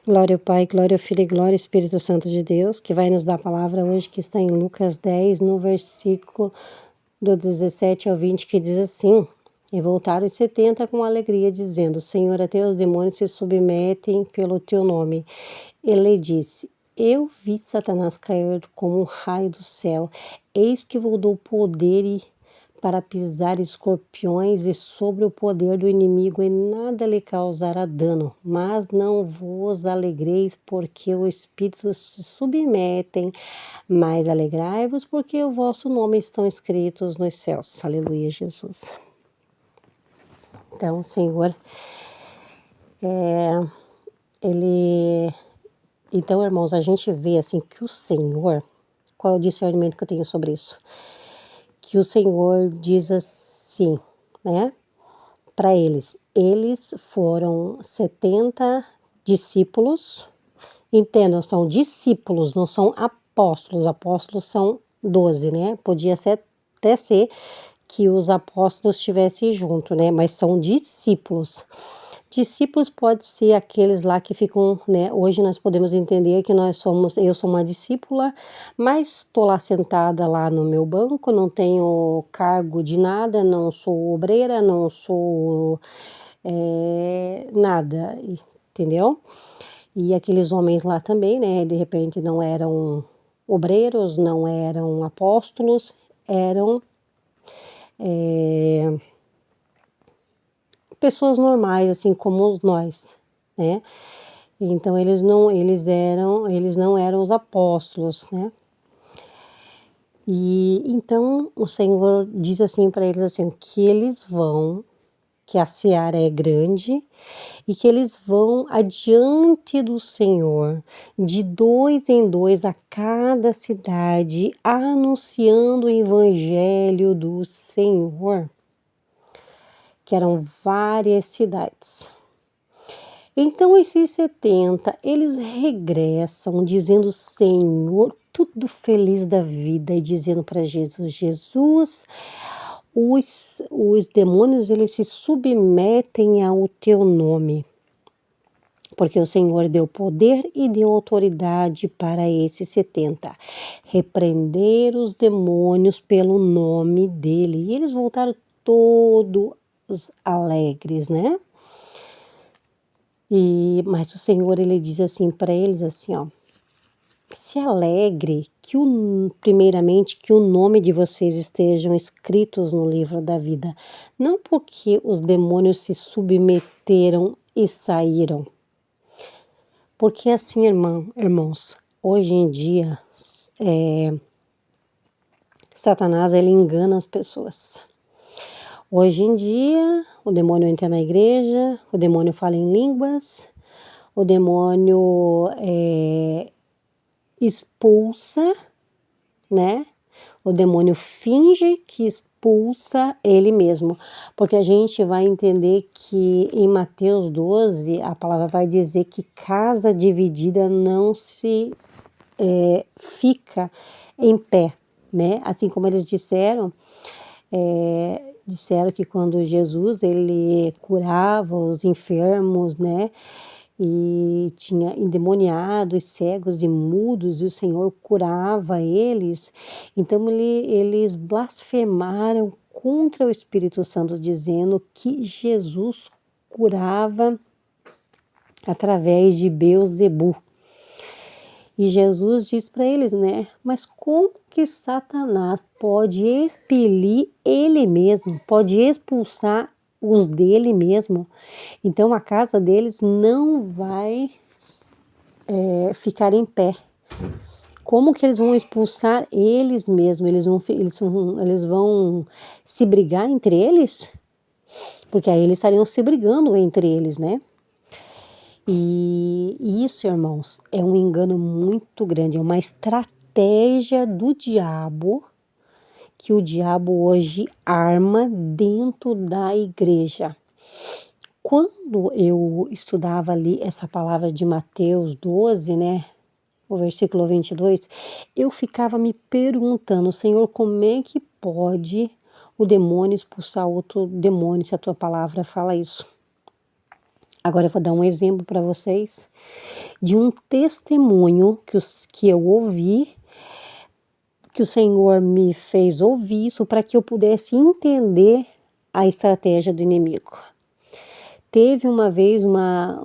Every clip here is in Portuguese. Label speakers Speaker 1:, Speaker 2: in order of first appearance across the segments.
Speaker 1: Glória ao Pai, glória ao Filho e glória ao Espírito Santo de Deus, que vai nos dar a palavra hoje, que está em Lucas 10, no versículo do 17 ao 20, que diz assim: E voltaram os 70 com alegria, dizendo: Senhor, até os demônios se submetem pelo teu nome. Ele disse: Eu vi Satanás cair como um raio do céu. Eis que vos dou poder para pisar escorpiões e sobre o poder do inimigo, e nada lhe causará dano. Mas não vos alegreis porque o Espírito se submetem, mas alegrai-vos porque o vosso nome estão escritos nos céus. Aleluia, Jesus. Então, Senhor, Então, irmãos, a gente vê assim que o Senhor, qual é o discernimento que eu tenho sobre isso? Que o Senhor diz assim, né, para eles foram 70 discípulos, entendam, são discípulos, não são apóstolos são 12, né, podia até ser que os apóstolos estivessem junto, né, mas são discípulos. Discípulos pode ser aqueles lá que ficam, né? Hoje nós podemos entender que eu sou uma discípula, mas estou lá sentada lá no meu banco, não tenho cargo de nada, não sou obreira, não sou nada, entendeu? E aqueles homens lá também, né? De repente não eram obreiros, não eram apóstolos, eram pessoas normais, assim como nós, né? Então eles não eram os apóstolos, né? E então o Senhor diz assim para eles assim que eles vão, que a seara é grande e que eles vão adiante do Senhor, de 2 em 2 a cada cidade, anunciando o evangelho do Senhor, que eram várias cidades. Então esses 70, eles regressam dizendo: Senhor, tudo feliz da vida, e dizendo para Jesus, os demônios eles se submetem ao teu nome, porque o Senhor deu poder e deu autoridade para esses 70 repreender os demônios pelo nome dele. E eles voltaram todos alegres, né? Mas o Senhor, ele diz assim para eles assim, ó: se alegre primeiramente que o nome de vocês estejam escritos no livro da vida, não porque os demônios se submeteram e saíram. Porque assim, irmãos, hoje em dia, Satanás, ele engana as pessoas. Hoje em dia, o demônio entra na igreja, o demônio fala em línguas, o demônio expulsa, né? O demônio finge que expulsa ele mesmo, porque a gente vai entender que em Mateus 12, a palavra vai dizer que casa dividida não se fica em pé, né? Assim como eles disseram que quando Jesus ele curava os enfermos, né, e tinha endemoniados, cegos e mudos, e o Senhor curava eles, então eles blasfemaram contra o Espírito Santo, dizendo que Jesus curava através de Beelzebu. E Jesus diz para eles, né? Mas como que Satanás pode expelir ele mesmo, pode expulsar os dele mesmo? Então a casa deles não vai ficar em pé. Como que eles vão expulsar eles mesmos? Eles vão se brigar entre eles? Porque aí eles estariam se brigando entre eles, né? E isso, irmãos, é um engano muito grande, é uma estratégia do diabo, que o diabo hoje arma dentro da igreja. Quando eu estudava ali essa palavra de Mateus 12, né, o versículo 22, eu ficava me perguntando: Senhor, como é que pode o demônio expulsar outro demônio, se a tua palavra fala isso? Agora eu vou dar um exemplo para vocês. de um testemunho que eu ouvi, que o Senhor me fez ouvir isso para que eu pudesse entender a estratégia do inimigo. Teve uma vez uma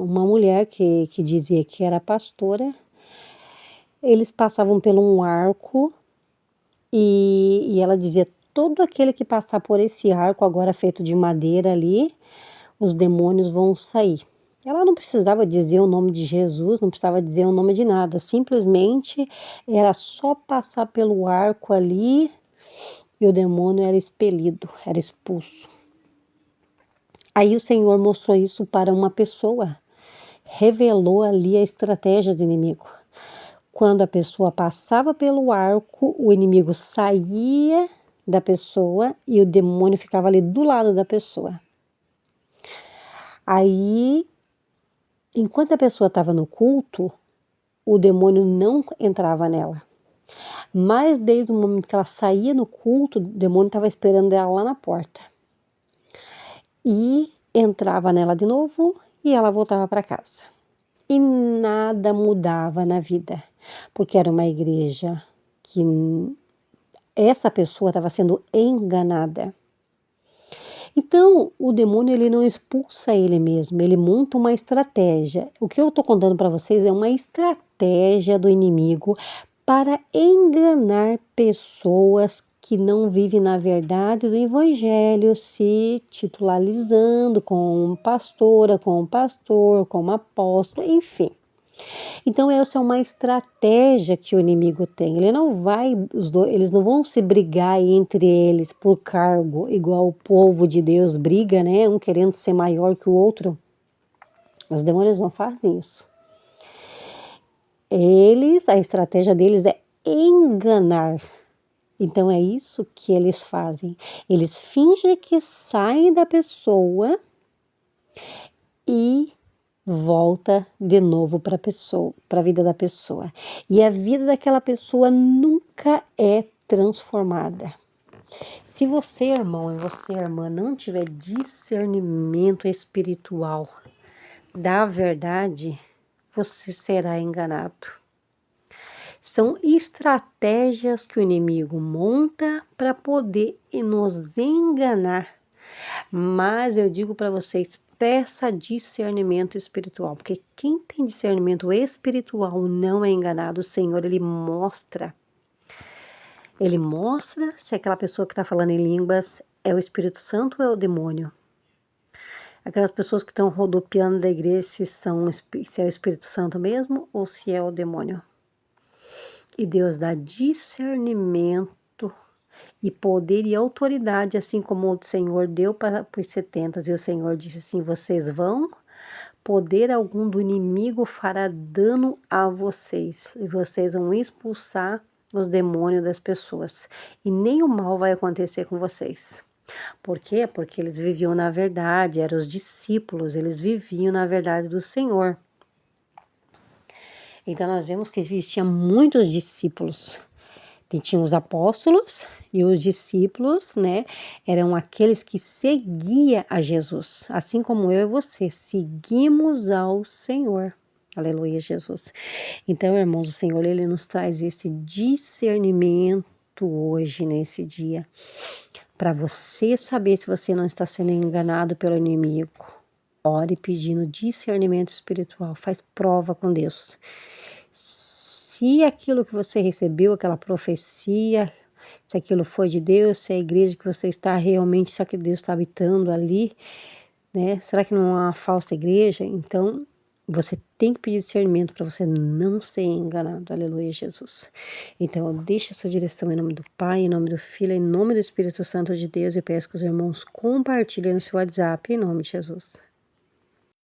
Speaker 1: mulher que dizia que era pastora, eles passavam por um arco e ela dizia, todo aquele que passar por esse arco agora feito de madeira ali, os demônios vão sair. Ela não precisava dizer o nome de Jesus, não precisava dizer o nome de nada, simplesmente era só passar pelo arco ali e o demônio era expelido, era expulso. Aí o Senhor mostrou isso para uma pessoa, revelou ali a estratégia do inimigo. Quando a pessoa passava pelo arco, o inimigo saía da pessoa e o demônio ficava ali do lado da pessoa. Aí, enquanto a pessoa estava no culto, o demônio não entrava nela. Mas desde o momento que ela saía no culto, o demônio estava esperando ela lá na porta. E entrava nela de novo e ela voltava para casa. E nada mudava na vida, porque era uma igreja que essa pessoa estava sendo enganada. Então, o demônio ele não expulsa ele mesmo, ele monta uma estratégia. O que eu estou contando para vocês é uma estratégia do inimigo para enganar pessoas que não vivem na verdade do evangelho, se titularizando como pastora, como pastor, como apóstolo, enfim. Então essa é uma estratégia que o inimigo tem. Ele não vai, eles não vão se brigar entre eles por cargo, igual o povo de Deus briga, né? Um querendo ser maior que o outro. Os demônios não fazem isso. A estratégia deles é enganar. Então é isso que eles fazem. Eles fingem que saem da pessoa e volta de novo para a vida da pessoa. E a vida daquela pessoa nunca é transformada. Se você, irmão, e você, irmã, não tiver discernimento espiritual da verdade, você será enganado. São estratégias que o inimigo monta para poder nos enganar. Mas eu digo para vocês, peça discernimento espiritual, porque quem tem discernimento espiritual não é enganado. O Senhor, Ele mostra se aquela pessoa que está falando em línguas é o Espírito Santo ou é o demônio. Aquelas pessoas que estão rodopiando da igreja, se é o Espírito Santo mesmo ou se é o demônio. E Deus dá discernimento e poder e autoridade, assim como o Senhor deu para os 70. E o Senhor disse assim, vocês vão, poder algum do inimigo fará dano a vocês. E vocês vão expulsar os demônios das pessoas. E nem o mal vai acontecer com vocês. Por quê? Porque eles viviam na verdade, eram os discípulos, eles viviam na verdade do Senhor. Então nós vemos que existiam muitos discípulos. Tinham os apóstolos e os discípulos, né? Eram aqueles que seguiam a Jesus. Assim como eu e você, seguimos ao Senhor. Aleluia, Jesus. Então, irmãos, o Senhor, Ele nos traz esse discernimento hoje, nesse dia. Para você saber se você não está sendo enganado pelo inimigo. Ore pedindo discernimento espiritual. Faz prova com Deus. Se aquilo que você recebeu, aquela profecia, se aquilo foi de Deus, se é a igreja que você está realmente, só que Deus está habitando ali, né? Será que não é uma falsa igreja? Então, você tem que pedir discernimento para você não ser enganado. Aleluia, Jesus. Então, eu deixo essa direção em nome do Pai, em nome do Filho, em nome do Espírito Santo de Deus, e peço que os irmãos compartilhem no seu WhatsApp, em nome de Jesus.